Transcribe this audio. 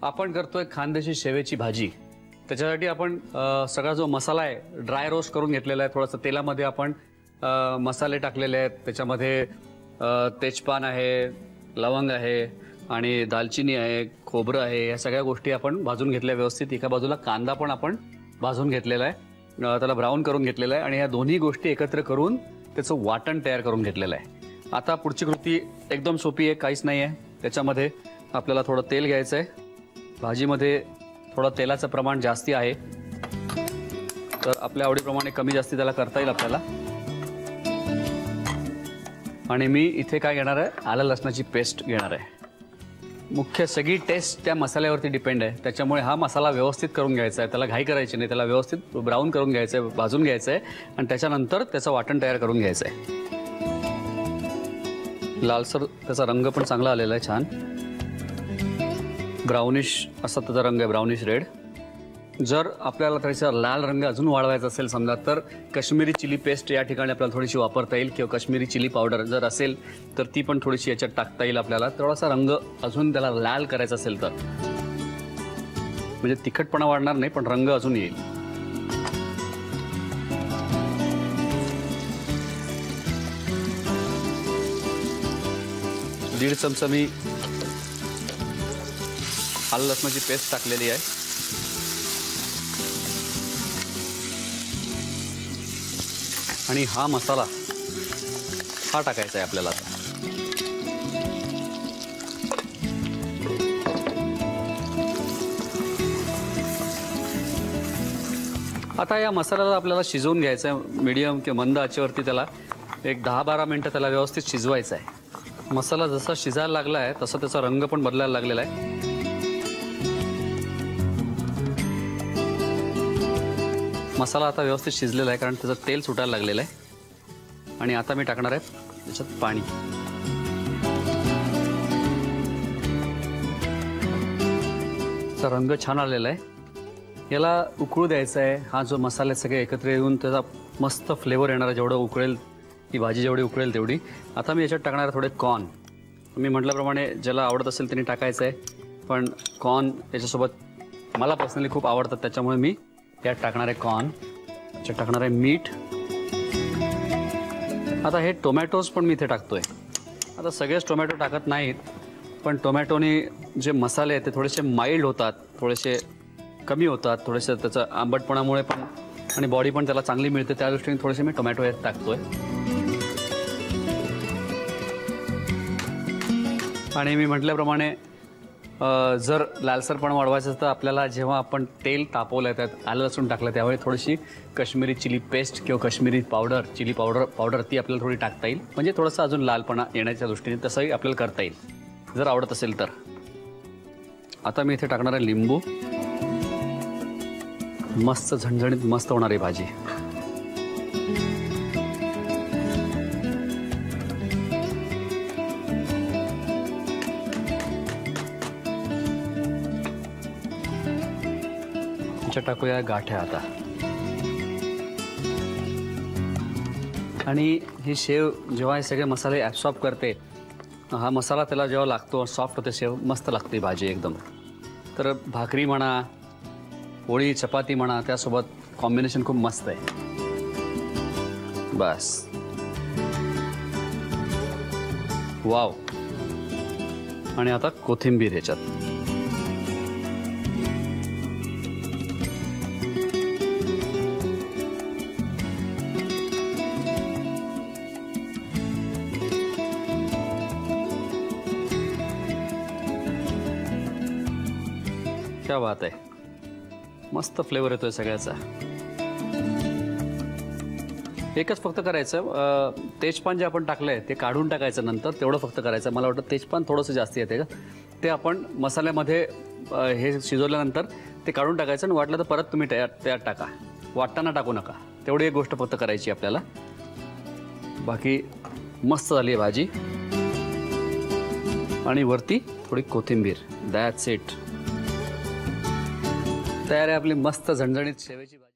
आपण करतोय खानदेशी शेवेची भाजी। त्याच्यासाठी आपण सगळा जो मसाला आहे ड्राय रोस्ट करून घेतलेला आहे। थोडासा तेलामध्ये आपण मसाले टाकलेले आहेत। त्याच्यामध्ये तेजपान आहे, लवंग आहे आणि दालचिनी आहे, खोबरं आहे। या सगळ्या गोष्टी आपण भाजून घेतल्या व्यवस्थित। एका बाजूला कांदा पण आपण भाजून घेतलेला आहे, त्याला ब्राऊन करून घेतलेला आहे आणि या दोन्ही गोष्टी एकत्र करून त्याचं वाटण तयार करून घेतलेलं आहे। आता पुढची कृती एकदम सोपी आहे, काहीच नाही आहे। त्याच्यामध्ये आपल्याला थोडं तेल घ्यायचं आहे। भाजीमध्ये थोडं तेलाचं प्रमाण जास्ती आहे, तर आपल्या आवडीप्रमाणे कमी जास्ती त्याला करता येईल आपल्याला। आणि मी इथे काय घेणार आहे, आलं लसणाची पेस्ट घेणार आहे। मुख्य सगळी टेस्ट त्या मसाल्यावरती डिपेंड आहे, त्याच्यामुळे हा मसाला व्यवस्थित करून घ्यायचा आहे। त्याला घाई करायची नाही, त्याला व्यवस्थित ब्राऊन करून घ्यायचं आहे, भाजून घ्यायचं आहे आणि त्याच्यानंतर त्याचं वाटण तयार करून घ्यायचं आहे। लालसर त्याचा रंग पण चांगला आलेला आहे, छान ब्राउनिश असा त्याचा रंग आहे, ब्राउनिश रेड। जर आपल्याला त्याचा लाल रंग अजून वाढवायचा असेल समजा, तर काश्मीरी चिली पेस्ट या ठिकाणी आपल्याला थोडीशी वापरता येईल किंवा काश्मीरी चिली पावडर जर असेल तर ती पण थोडीशी याच्यात टाकता येईल आपल्याला। थोडासा रंग अजून त्याला लाल करायचा असेल तर, म्हणजे तिखटपणा वाढणार नाही पण रंग अजून येईल। दीड चमचा मी आलं लसणाची पेस्ट टाकलेली आहे आणि हा मसाला हा टाकायचा आहे आपल्याला। आता या मसाल्याला आपल्याला शिजवून घ्यायचं आहे, मीडियम किंवा मंद आचेवरती त्याला एक 10-12 मिनिटं त्याला व्यवस्थित शिजवायचं आहे। मसाला जसा शिजायला लागला आहे तसा त्याचा रंग पण बदलायला लागलेला आहे। मसाला आता व्यवस्थित शिजलेला आहे कारण त्याचं तेल सुटायला लागलेलं आहे। आणि आता मी टाकणार आहे त्याच्यात पाणी। त्याचा रंग छान आलेला आहे, याला उकळू द्यायचं आहे। हा जो मसाले सगळे एकत्र येऊन त्याचा मस्त फ्लेवर येणार आहे, जेवढं उकळेल ती भाजी जेवढी उकळेल तेवढी। आता मी याच्यात टाकणार आहे थोडे कॉर्न। मी म्हटल्याप्रमाणे ज्याला आवडत असेल त्यांनी टाकायचं आहे, पण कॉर्न याच्यासोबत मला पर्सनली खूप आवडतात, त्याच्यामुळे मी यात टाकणार आहे कॉर्न। याच्यात टाकणार आहे मीठ। आता हे टोमॅटोज पण मी इथे टाकतोय। आता सगळेच टोमॅटो टाकत नाहीत, पण टोमॅटोने जे मसाले आहेत ते थोडेसे माइल्ड होतात, थोडेसे कमी होतात, थोडेसे त्याचा आंबटपणामुळे पण आणि बॉडी पण त्याला चांगली मिळते, त्या दृष्टीने थोडेसे मी टोमॅटो यात टाकतोय। आणि मी म्हटल्याप्रमाणे जर लालसरपण वाढवायचं तर आपल्याला जेव्हा आपण तेल तापवलं त्यात आलं लसूण टाकलं त्यावेळी थोडीशी काश्मीरी चिली पेस्ट किंवा काश्मीरी पावडर, चिली पावडर ती आपल्याला थोडी टाकता येईल, म्हणजे थोडंसं अजून लालपणा येण्याच्या दृष्टीने तसंही आपल्याला करता येईल जर आवडत असेल तर। आता मी इथे टाकणार आहे लिंबू। मस्त झणझणीत मस्त होणार आहे भाजी। टाकूया गाठ्या आता। आणि ही शेव जेव्हा हे सगळे मसाले ॲब्सॉर्ब करते, हा मसाला त्याला जेव्हा लागतो सॉफ्ट होते शेव, मस्त लागते भाजी एकदम। तर भाकरी म्हणा, पोळी चपाती म्हणा, त्यासोबत कॉम्बिनेशन खूप मस्त आहे। बस वाव। आणि आता कोथिंबीर ह्याच्यात। क्या बात आहे, मस्त फ्लेवर येतोय सगळ्याचा। एकच फक्त करायचं, तेजपान जे आपण टाकलंय ते काढून टाकायचं नंतर, तेवढं फक्त करायचं। मला वाटतं तेजपान थोडंसं जास्त येते का, ते आपण मसाल्यामध्ये हे शिजवल्यानंतर ते काढून टाकायचं आणि वाटलं तर परत तुम्ही त्यात टाका, वाटताना टाकू नका। तेवढी एक गोष्ट फक्त करायची आपल्याला, बाकी मस्त झाली आहे भाजी। आणि वरती थोडी कोथिंबीर, दॅट्स इट। तयार आहे आपली मस्त झणझणीत शेवेची भाजी।